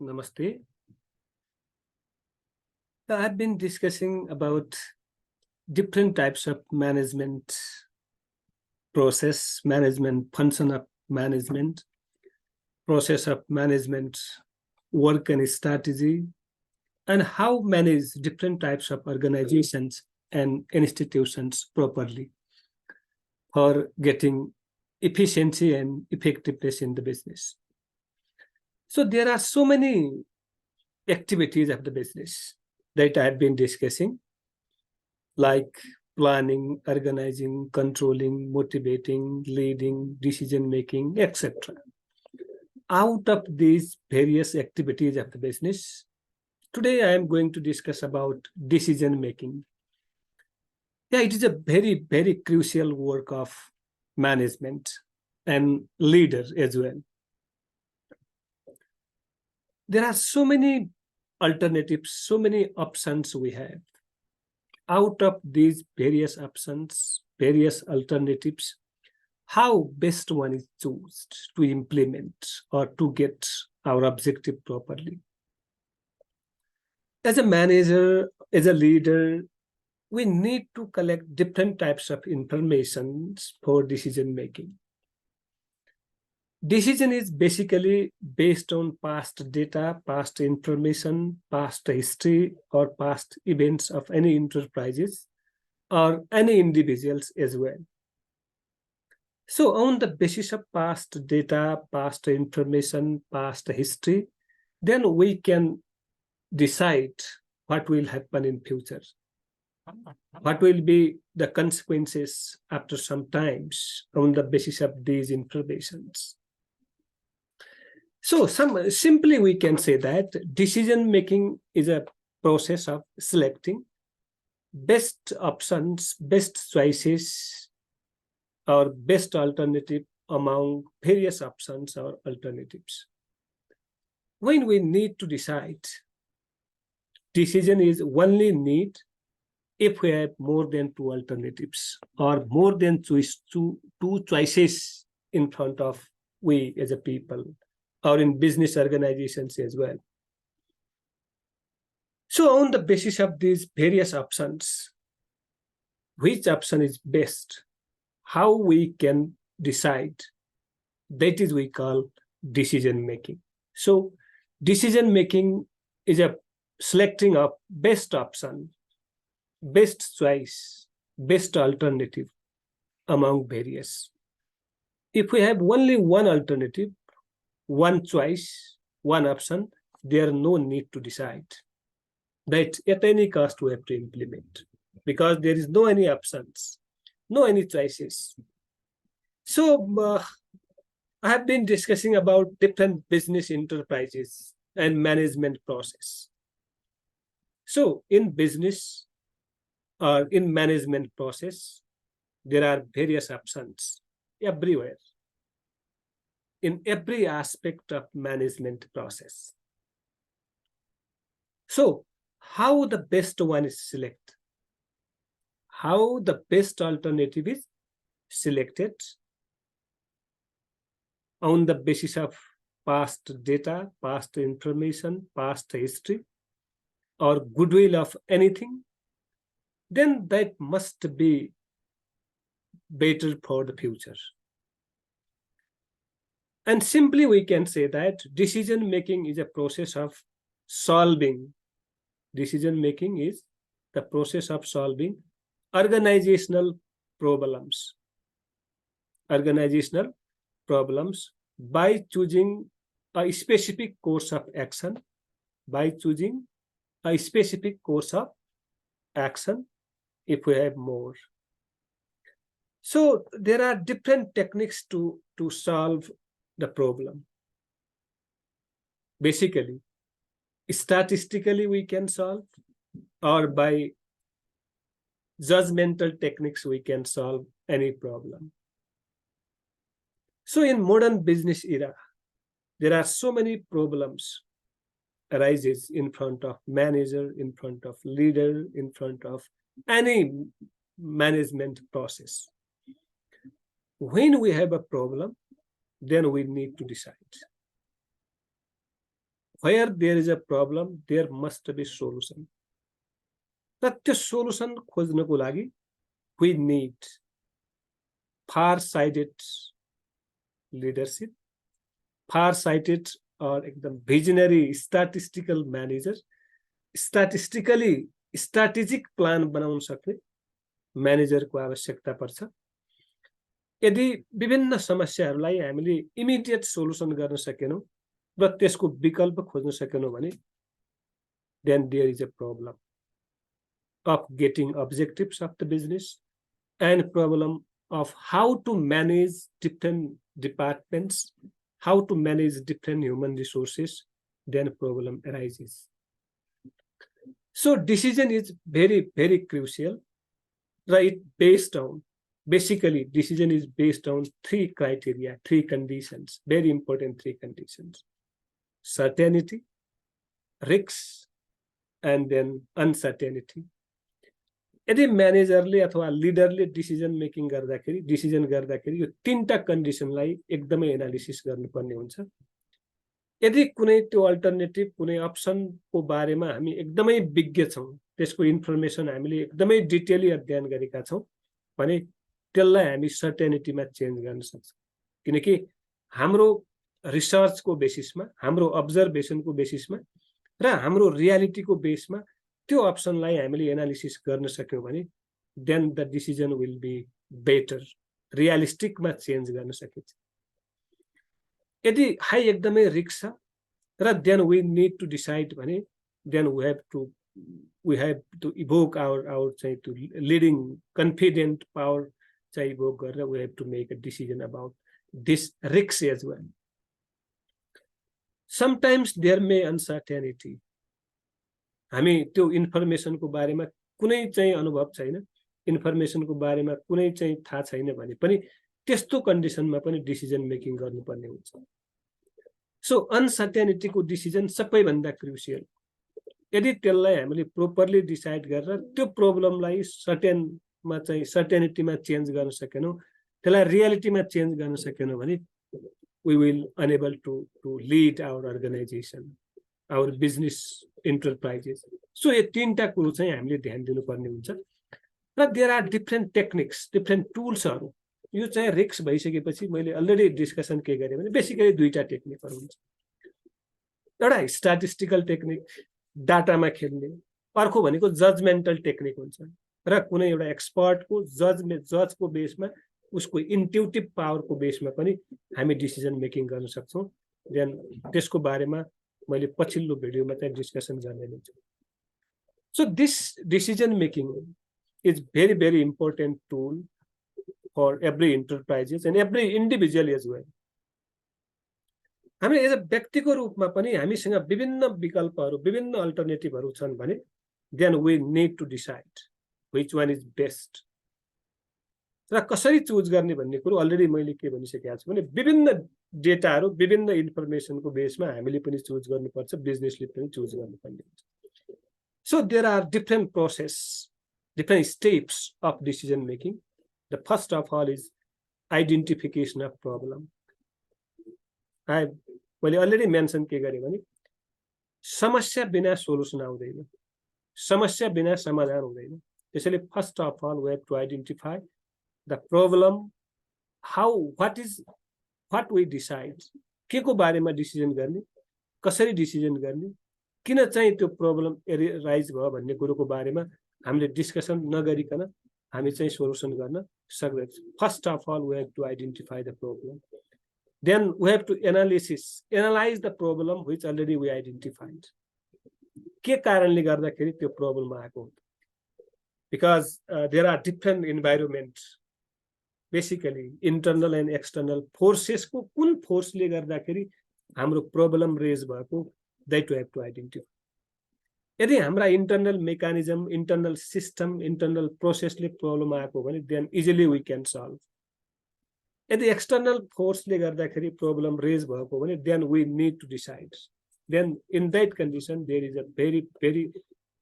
Namaste. I've been discussing about different types of management process, management function of management, process of management, work and strategy, and how manage different types of organizations and institutions properly for getting efficiency and effectiveness in the business. So there are so many activities of the business that I have been discussing, like planning, organizing, controlling, motivating, leading, decision-making, etc. Out of these various activities of the business, today I am going to discuss about decision-making. Yeah, it is a very, very crucial work of management and leader as well. There are so many alternatives, so many options we have. Out of these various options, various alternatives, how best one is chosen to implement or to get our objective properly. As a manager, as a leader, we need to collect different types of information for decision making. Decision is basically based on past data, past information, past history, or past events of any enterprises or any individuals as well. So on the basis of past data, past information, past history, then we can decide what will happen in future. What will be the consequences after some times on the basis of these informations. So simply we can say that decision making is a process of selecting best options, best choices, or best alternative among various options or alternatives. When we need to decide, decision is only need if we have more than two alternatives or more than two choices in front of we as a people or in business organizations as well. So on the basis of these various options, which option is best, how we can decide, that is we call decision making. So decision making is a selecting of best option, best choice, best alternative among various. If we have only one alternative, one choice, one option, there is no need to decide. That at any cost we have to implement because there is no any options, no any choices. So I have been discussing about different business enterprises and management process. So in business or in management process, there are various options everywhere in every aspect of management process. So how the best one is selected, how the best alternative is selected on the basis of past data, past information, past history, or goodwill of anything, then that must be better for the future. And simply we can say that decision making is a process of solving. Decision making is the process of solving organizational problems. Organizational problems by choosing a specific course of action, by choosing a specific course of action if we have more. So there are different techniques to solve the problem. Basically, statistically we can solve, or by judgmental techniques we can solve any problem. So in modern business era, there are so many problems arises in front of manager, in front of leader, in front of any management process. When we have a problem, then we need to decide. where there is a problem, there must be solution. र त्यो solution खोज्नको लागि we need far-sighted leadership, far-sighted or एकदम visionary statistical manager, statistically strategic plan बनाउन सक्ने म्यानेजरको आवश्यकता पर्छ। यदि विभिन्न समस्याहरूलाई हामीले इमिडिएट सोलुसन गर्न सकेनौं र त्यसको विकल्प खोज्न सकेनौं भने then there is a problem of getting objectives of the business and problem of how to manage different departments, how to manage different human resources, then problem arises. So decision is very, very crucial, right? Basically, decision is based on three criteria, three conditions, very important three conditions: certainty, risks, and then uncertainty. यदि म्यानेजरले अथवा लिडरले decision गर्दाखेरि यो तीनटा कन्डिसनलाई एकदमै analysis गर्नुपर्ने हुन्छ। यदि कुनै त्यो अल्टरनेटिभ कुनै अप्सनको बारेमा हामी एकदमै विज्ञ छौं, त्यसको इन्फर्मेसन हामीले एकदमै डिटेली अध्ययन गरेका छौं भने त्यसलाई हामी सर्टेनिटीमा चेन्ज गर्न सक्छौं। किनकि हाम्रो रिसर्चको बेसिसमा, हाम्रो अब्जर्भेसनको बेसिसमा र हाम्रो रियालिटीको बेसमा त्यो अप्सनलाई हामीले एनालिसिस गर्न सक्यौं भने then the decision will be better, रियलिस्टिकमा चेन्ज गर्न सकिन्छ। यदि हाई एकदमै रिस्क छ र then we need to decide भने then we have to evoke our चाहिँ टु लिडिङ कन्फिडेन्ट पावर चाहिँ इभोक गरेर we have to make a decision about this risk as well. Sometimes there may uncertainty, हामी त्यो इन्फर्मेसनको बारेमा कुनै चाहिँ अनुभव छैन, इन्फर्मेसनको बारेमा कुनै चाहिँ थाहा छैन भने पनि त्यस्तो कन्डिसनमा पनि डिसिजन मेकिङ गर्नुपर्ने हुन्छ। सो अनसर्टेनिटीको डिसिजन सबैभन्दा क्रुसियल। यदि त्यसलाई हामीले प्रोपरली डिसाइड गरेर त्यो प्रब्लमलाई सर्टेनिटीमा चेन्ज गर्न सकेनौं, त्यसलाई रियालिटीमा चेन्ज गर्न सकेनौं भने we will unable to lead our organization, our business enterprises. So यो तीनटा कुरो चाहिँ हामीले ध्यान दिनुपर्ने हुन्छ। र there are different techniques, different टुल्सहरु। यो चाहिँ रिस्क भइसकेपछि मैले अलरेडी डिस्कसन के गरे भने बेसिकली दुईटा टेक्निकहरु हुन्छ। एउटा स्ट्याटिस्टिकल टेक्निक, डाटामा खेल्ने, अर्को भनेको जजमेन्टल टेक्निक हुन्छ। र कुनै एउटा एक्सपर्टको जजको बेसमा उसको इन्ट्युटिभ पावरको बेसमा पनि हामी डिसिजन मेकिङ गर्न सक्छौं। देन त्यसको बारेमा मैले पछिल्लो भिडियोमा चाहिँ डिस्कसन गर्ने छु। So this decision making is very very important tool for every enterprises and every individual as well. हामी एज अ व्यक्तिको रूपमा पनि हामीसँग विभिन्न विकल्पहरू, विभिन्न अल्टरनेटिभहरू छन् भने then we need to decide which one is best. र कसरी चुज गर्ने भन्ने कुरो अलरेडी मैले के भनिसकेको छु भने विभिन्न डेटाहरू, विभिन्न इन्फर्मेसनको बेसमा हामीले पनि चुज गर्नुपर्छ, बिजनेसले पनि चुज गर्नुपर्ने हुन्छ। So there are different process, different steps of decision making. The first of all is identification of problem. मैले अलरेडी मेन्सन के गरेँ भने समस्या बिना सोलुसन आउँदैन, समस्या बिना समाधान हुँदैन। त्यसैले first of all we have to identify the problem, what we decide, के को बारेमा डिसिजन गर्ने, कसरी डिसिजन गर्ने, किन चाहिँ त्यो प्रब्लम राइज भयो भन्ने कुरोको बारेमा हामीले डिस्कसन नगरिकन हामी चाहिँ सोलुसन गर्न सक्दैछौँ। First of all we have to identify the problem, then we have to analyze the problem which already we identified. के कारणले गर्दाखेरि त्यो प्रब्लम आएको हो? Because there are different environment, basically internal and external फोर्सेसको कुन फोर्सले गर्दाखेरि हाम्रो प्रब्लम रेज भएको, that we have to identify. यदि हाम्रा internal mechanism, internal system, internal प्रोसेसले प्रब्लम आएको भने then easily we can solve. यदि एक्सटर्नल फोर्सले गर्दाखेरि प्रब्लम रेज भएको भने then we need to decide. Then in that condition there is a very very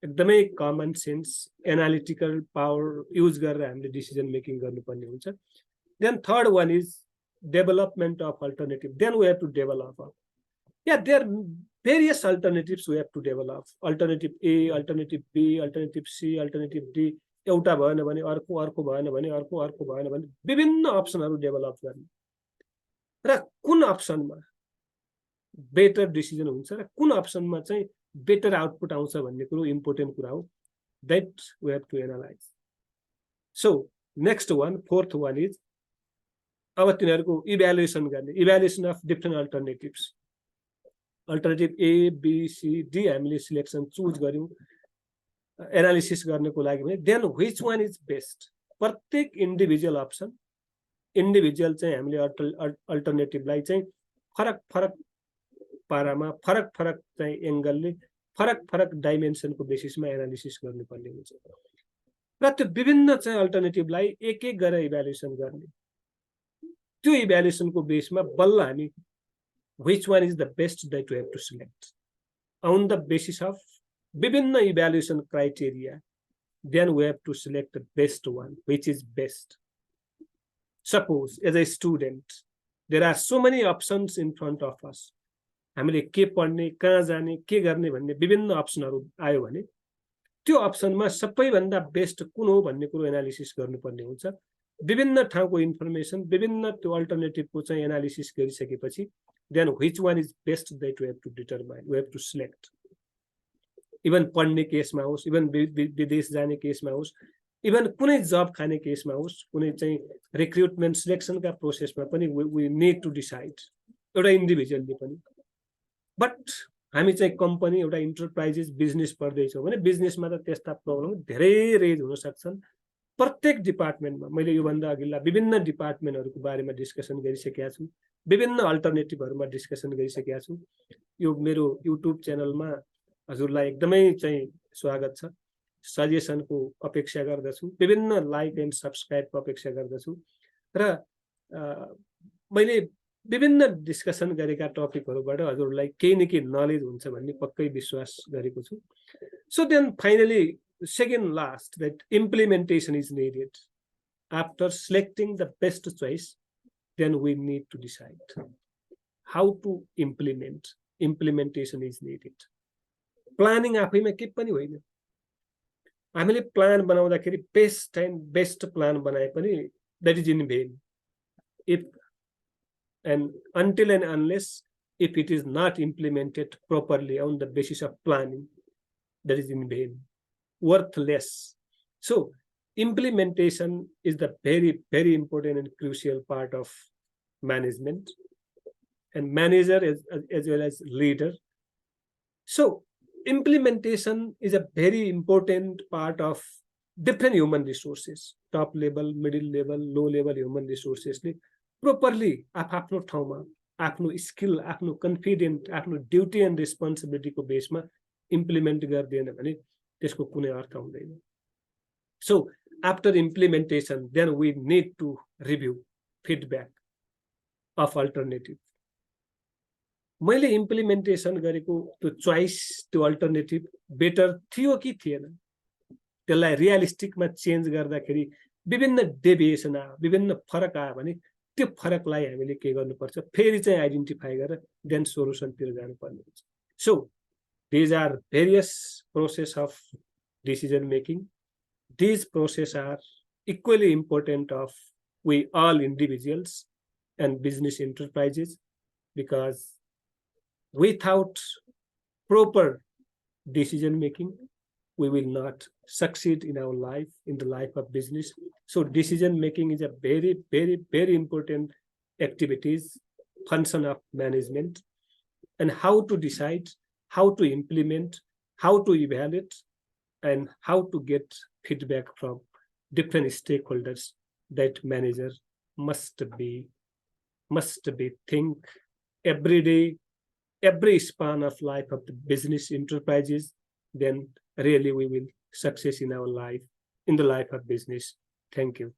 एकदमै common sense analytical power use गरेर हामीले डिसिजन मेकिङ गर्नुपर्ने हुन्छ। Then third one is development of alternative. Then we have to develop. या there various alternatives we have to develop. Alternative A, alternative B, alternative C, alternative D. एउटा भएन भने अर्को, अर्को भएन भने अर्को, अर्को भएन भने विभिन्न अप्सनहरू डेभलप गर्ने र कुन अप्सनमा बेटर डिसिजन हुन्छ र कुन अप्सनमा चाहिँ बेटर आउटपुट आउँछ भन्ने कुरो इम्पोर्टेन्ट कुरा हो. That we have to analyze. So next one, fourth one is अब तिनीहरूको इभ्यालुएसन गर्ने, evaluation of different alternatives. Alternative A B C D हामीले सिलेक्सन चुज गर्यौँ एनालिसिस गर्नको लागि भने then which one is best. प्रत्येक इन्डिभिजुअल अप्सन, इन्डिभिजुअल चाहिँ हामीले अल्टरनेटिभलाई चाहिँ फरक फरक पारामा फरक फरक चाहिँ एङ्गलले फरक फरक डाइमेन्सनको बेसिसमा एनालिसिस गर्नुपर्ने हुन्छ र त्यो विभिन्न चाहिँ अल्टरनेटिभलाई एक एक गरेर इभ्यालुएसन गर्ने. त्यो इभ्यालुएसनको बेसमा बल्ल हामी which one is the best that we have to select on the basis of विभिन्न evaluation criteria. Then we have to select the best one, which is best. Suppose as a student, there are so many options in front of us. हामीले के पढ्ने, कहाँ जाने, के गर्ने भन्ने विभिन्न अप्सनहरू आयो भने त्यो अप्सनमा सबैभन्दा बेस्ट कुन हो भन्ने कुरो एनालिसिस गर्नुपर्ने हुन्छ. विभिन्न ठाउँको इन्फर्मेसन, विभिन्न त्यो अल्टरनेटिभको चाहिँ एनालिसिस गरिसकेपछि then which one is best that we have to determine, we have to select. Even पढ्ने केसमा होस्, इभन विदेश जाने केसमा होस्, इभन कुनै जब खाने केसमा होस्, कुनै चाहिँ रिक्रुटमेन्ट सिलेक्सनका प्रोसेसमा पनि we need to decide. एउटा इन्डिभिजुअलले पनि. बट हामी चाहिँ कम्पनी, एउटा इन्टरप्राइजेस, बिजनेस पढ्दैछौँ भने बिजनेसमा त त्यस्ता प्रब्लम धेरै रेज हुन सक्छन्. प्रत्येक डिपार्टमेन्टमा मैले योभन्दा अघिल्ला विभिन्न डिपार्टमेन्टहरूको बारेमा डिस्कसन गरिसकेका छु, विभिन्न अल्टरनेटिभहरूमा डिस्कसन गरिसकेका छु. यो मेरो युट्युब च्यानलमा हजुरलाई एकदमै चाहिँ स्वागत छ. सजेसनको अपेक्षा गर्दछु, विभिन्न लाइक एन्ड सब्सक्राइबको अपेक्षा गर्दछु र मैले विभिन्न डिस्कसन गरेका टपिकहरूबाट हजुरलाई केही न केही नलेज हुन्छ भन्ने पक्कै विश्वास गरेको छु. So then finally second last, that implementation is needed. After selecting the best choice, then we need to decide how to implement. Implementation is needed. Planning आफैमा के पनि होइन. हामीले प्लान बनाउँदाखेरि बेस्ट एन्ड बेस्ट प्लान बनाए पनि that is in vain. If and until and unless if it is not implemented properly on the basis of planning, that is in vain. Worthless. So implementation is the very, very important and crucial part of management, and manager as well as leader. So implementation is a very important part of different human resources, top level, middle level, low level human resources. Properly आफ्नो ठाउँमा आफ्नो skill, आफ्नो confident, आफ्नो duty and रेस्पोन्सिबिलिटीको बेसमा implement गर्दैन भने त्यसको कुनै अर्थ हुँदैन. So after implementation, then we need to review feedback of alternative. मैले इम्प्लिमेन्टेसन गरेको त्यो चोइस, त्यो अल्टरनेटिभ बेटर थियो कि थिएन, त्यसलाई रियलिस्टिकमा चेन्ज गर्दाखेरि विभिन्न डेभिएसन आयो, विभिन्न फरक आयो भने त्यो फरकलाई हामीले के गर्नुपर्छ, फेरि चाहिँ आइडेन्टिफाई गरेर देन सोलुसनतिर जानुपर्ने हुन्छ. So these are various process of decision making. These processes are equally important of we all individuals and business enterprises, because without proper decision making, we will not succeed in our life, in the life of business. So decision making is a very, very, very important activities, function of management, and how to decide, how to implement, how to evaluate, and how to get feedback from different stakeholders. That manager must be think every day, every span of life of the business enterprises. Then really we will success in our life, in the life of business. Thank you.